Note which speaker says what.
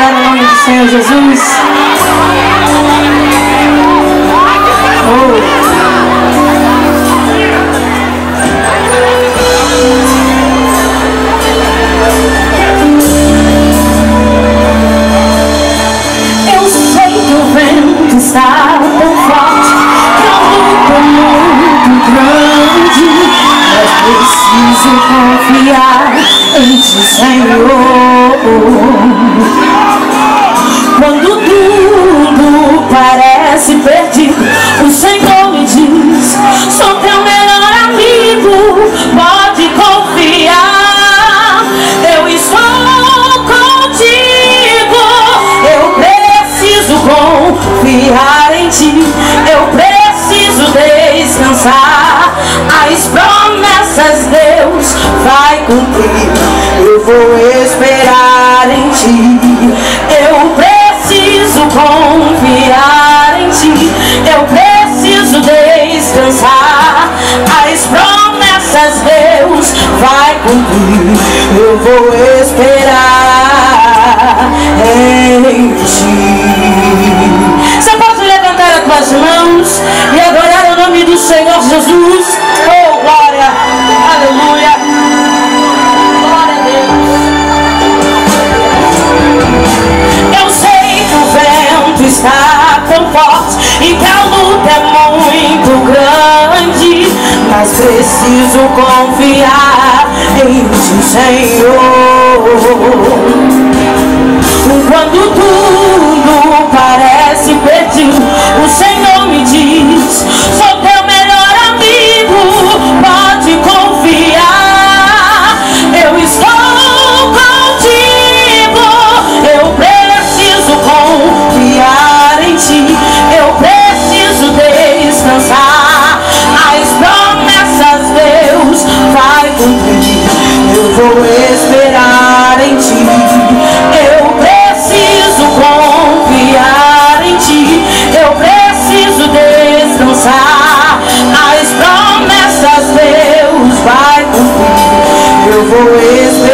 Speaker 1: adorar o nome do Senhor Jesus. Eu sei que o vento está tão forte, que a luta é muito grande, mas preciso confiar em Ti, Senhor. Quando tudo parece perdido, o Senhor me diz: sou teu melhor amigo, pode confiar. Eu estou contigo. Eu preciso confiar em Ti. Eu preciso descansar. As promessas Deus vai cumprir. Eu vou esperar em Ti. Eu preciso confiar em Ti. Eu preciso descansar. As promessas Deus vai cumprir. Eu vou esperar em Ti. Você pode levantar as tuas mãos e adorar o nome do Senhor Jesus. Oh, glória, aleluia. Glória a Deus. Eu sei que o vento está tão forte e que a luta é muito grande, mas preciso confiar em Ti, Senhor. Quando tudo parece perdido, o Senhor me diz: sou teu melhor amigo, pode confiar. Eu estou contigo. Eu preciso confiar em Ti. Eu preciso descansar. As promessas Deus vai cumprir. Eu vou esperar em Ti. Eu preciso confiar em Ti. Eu preciso descansar. As promessas Deus vai cumprir. Eu vou esperar